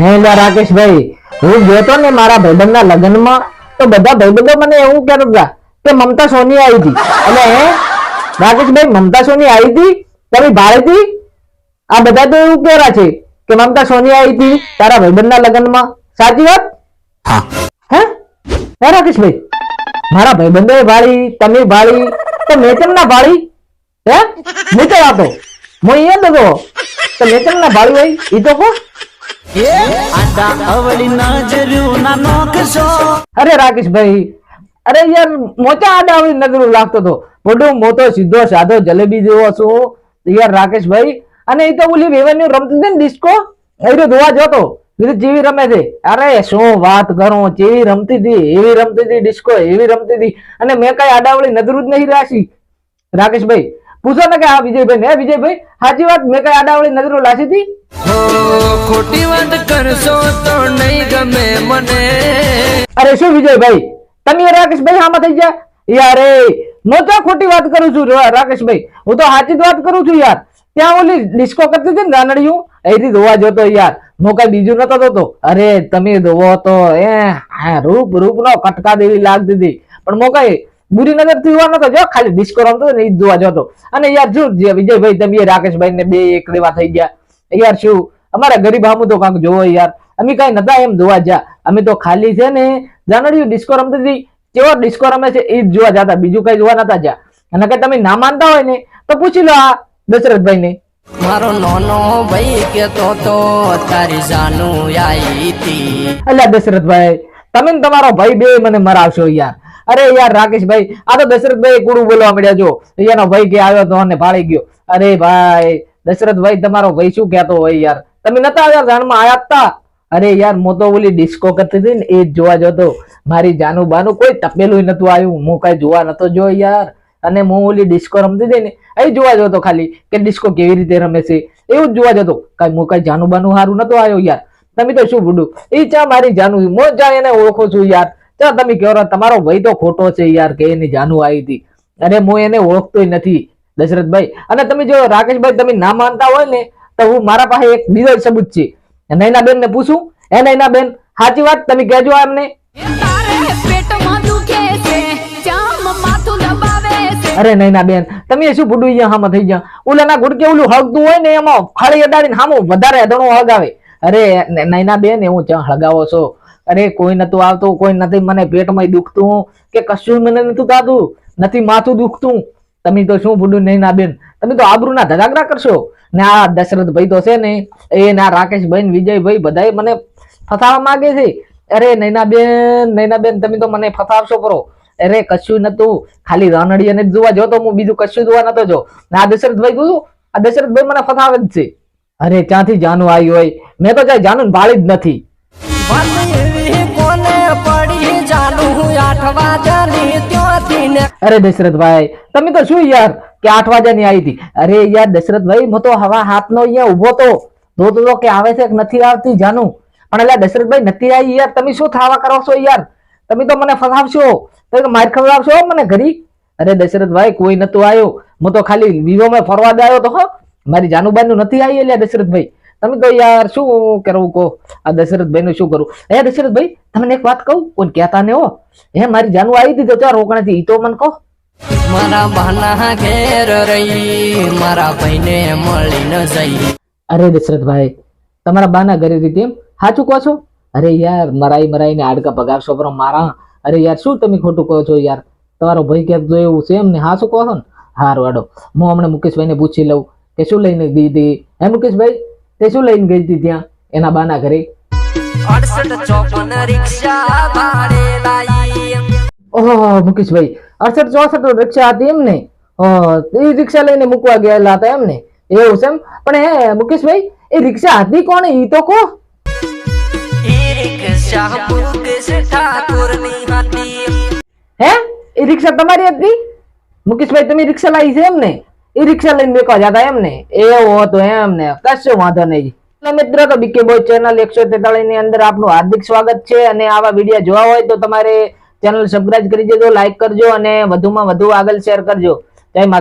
હે રાકેશભાઈ, હું ગયો તો ને મારા ભાઈબંધના લગ્નમાં તો બધા ભાઈબંધો મને એવું કહેતા હતા કે મમતા સોની આવી હતી. એટલે હે રાકેશભાઈ, મમતા સોની આવી હતી તારી ભાળેથી? આ બધા તો એવું કહેરા છે કે મમતા સોની આવી હતી તારા ભાઈબંધના લગ્નમાં. સાચી વાત? હે હે રાકેશભાઈ, મારા ભાઈબંધોએ ભાળી, તમે ભાળી, તો મેં કેમ ના ભાળી? હે હું તો હતો, હું અહીંયા નતો તો મેં કેમ ના ભાળી હોય એ તો કહો. અરે રાકેશભાઈ, અરે યાર મોચા આડા આવી નજરું લાગતો હતો. મોટો મોટો સીધો સાધો જલેબી જેવો છું યાર રાકેશભાઈ. અને એ તો ઓલી વેવન્યુ રમતી હતી ને ડિસ્કો, એ તો જોવા જતો જેવી રમે છે. અરે શું વાત કરું, જેવી રમતી હતી એવી રમતી હતી ડિસ્કો, એવી રમતી હતી. અને મેં કઈ આડાવળી નજરું જ નહીં રાશી. રાકેશભાઈ પૂછો ને કે આ વિજયભાઈ ને, વિજયભાઈ સાચી વાત, મેં કઈ આડાવળી નજરો લાશી હતી? ખોટી વાત કરશો તો નહીં ગમે મને. અરે શું વિજયભાઈ, તમે રાકેશભાઈ આમાં થઈ ગયા યાર? હું તો ખોટી વાત કરું છું રાકેશભાઈ, હું તો સાચી જ વાત કરું છું યાર. ત્યાં ઓલી ડિસ્કો કરતી હતી ને રાનડિયું, અહીંથી ધોવા જતો યાર, હું કઈ બીજું નતો થતો. અરે તમે ધોવો તો રૂપ રૂપ નો કટકા દેવી લાગતી હતી, પણ હું કઈ બુરી નજર થી જોવા નતો જો, ખાલી ડિસ્કો રમતો ને એ જોવા જતો. અને યાર શું વિજયભાઈ, તમે રાકેશભાઈ ને બે એક દેવા થઈ ગયા યાર. શું અમારા ગરીબ આમુ તો કાંક જોવો યાર, અમે કઈ નતા એમ જોવા જા, અમે તો ખાલી છે ને જાનડિયું ડિસ્કો રમતી હતી, કેવો ડિસ્કો રમે છે એ જ જોવા જતા, બીજું કઈ જોવા નતા જા. અને કે તમે ના માનતા હોય ને તો પૂછી લો આ દશરથભાઈ ને. મારો નાનો ભાઈ કેતો તો તારી જાનું આઈ હતી. અલ્યા દશરથભાઈ, તમે ને તમારો ભાઈ બે મને મરાવશો યાર. અરે યાર રાકેશભાઈ, આ તો દશરથભાઈ કુડું બોલવા મળ્યા. જો એનો ભાઈ કે આવ્યો તો અને ભાળી ગયો. અરે ભાઈ દશરથભાઈ, તમારો ભાઈ શું કહેતો હોય યાર? તમે નતા આવ્યા જાનમાં આયા હતા? અરે યાર હું તો ઓલી ડિસ્કો કરતી હતી ને એ જ જોવા જતો. મારી જાનું બાનું કોઈ તપેલું નતું આવ્યું, હું કઈ જોવા નતો જો યાર. અને હું ઓલી ડિસ્કો રમતી હતી ને એ જોવા જતો, ખાલી કે ડિસ્કો કેવી રીતે રમે છે એવું જ જોવા જતો. કઈ હું કઈ જાનું બાનું સારું નતો આવ્યો યાર. તમે તો શું બુડું, એ ચા મારી જાનું, હું ચા એને ઓળખો છું યાર. ચા તમે કહો તમારો ભાઈ તો ખોટો છે યાર કે એની જાનું આવી હતી. અરે હું એને ઓળખતો નથી દશરથભાઈ. અને તમે જો રાકેશભાઈ તમે ના માનતા હોય ને તો હું મારા પાસે એક બીજો સબૂત છે. નૈના બેન ને પૂછું? એ નૈના બેન સાચી વાત તમે કહેજો એમને. અરે નૈના બેન, તમે શું બુડું અહીંયા હામાં થઈ ગયા? ઓલાના ગુડકે ઓલું હળગતું હોય ને એમાં ફાળી અડાડીને હામું વધારે અધણો હળગાવે. અરે નૈના બેન, એવું ચા હળગાવો છો? અરે કોઈ નતું આવતું, કોઈ નથી, મને પેટમાં દુખતું કે કશું મને નતું થતું, નથી માથું દુખતું. તમે તો શું બુડું નૈના બેન, તમે તો આબરૂના ધજાગરા કરશો. ને આ દશરથભાઈ તો છે ને એ ના રાકેશભાઈ ને વિજયભાઈ બધા મને ફસાવા માંગે છે. અરે નૈના બેન તમે તો મને ફસાવશો કરો. અરે કશું નતું, ખાલી રાનડિયાને જ જોવા જોતો, હું બીજું કશું જોવા નતો જો. આ દશરથભાઈ જોયું, આ દશરથભાઈ મને ફસાવે જ છે. અરે ક્યાંથી જાનું આવી હોય? મેં તો ક્યાંય જાનું ભાળી જ નથી. અરે દશરથભાઈ તમે તો શું યાર કે 8 વાગ્યાની આવી હતી? અરે યાર દશરથભાઈ હું તો હવા હાથનો અહીંયા ઉભો તો જોતો તો કે આવે છે કે નથી આવતી જાનું. પણ એટલે દશરથભાઈ નથી આવી યાર. તમે શું થાવા કરો છો યાર? તમે તો મને ફસાવશો, તમે માર ખવડાવશો મને ઘરી. અરે દશરથભાઈ કોઈ નતું આવ્યો, હું તો ખાલી વિવોમાં ફરવા જ આવ્યો તો હો, મારી જાનુબાનું નથી આવી. એટલે દશરથભાઈ તમે તો યાર શું કરવું કહો? આ દશરથભાઈ નું શું કરું? હે દશરથભાઈ તમને એક વાત કહું, કોઈ કહેતા ને હો, હે મારી જાનુ આવી હતી તો ચાર રોકણાથી, ઈ તો મને કહો. મારા બહાના ઘેર રહી મારા ભાઈને મળી ન જઈ. અરે દશરથભાઈ તમારા બાના ઘરે હતી એમ? સાચું કહો છો? અરે યાર મરાઈને હાડકા પગારશો પર મારા. અરે યાર શું તમે ખોટું કહો છો યાર? તમારો ભાઈ કહેતો એવું છે એમ ને? હા શું કહો છો ને? હારું વાડો, હું હમણાં મુકેશભાઈને પૂછી લઉં કે શું લઈને ગઈ હતી. હે મુકેશભાઈ તે શું લઈને ગઈ હતી ત્યાં એના બાના ઘરે? 68 રિક્ષા ભાડે લાઈ. ઓહો મુકેશભાઈ 68 રિક્ષા હતી એમ ને? એ રિક્ષા લઈને મૂકવા ગયેલા હતા એમ ને? એવું છે એમ? પણ હે મુકેશભાઈ એ રિક્ષા હતી કોણ ઈ તો કહો. હે એ રિક્ષા તમારી હતી? મુકેશભાઈ તમે રિક્ષા લાવી છે એમ ને? એ રિક્ષા લઈને મૂકવા જતા એમ ને? એવું હતું એમ ને? કશો વાંધો નહીં. મિત્રો તો બીકે બોય ચેનલ 143 ની અંદર આપનું હાર્દિક સ્વાગત છે. અને આવા વિડીયો જોવા હોય તો તમારે ચેનલ સબસ્ક્રાઇબ કરી દેજો, લાઈક કરજો અને વધુમાં વધુ આગળ શેર કરજો. જય માતા.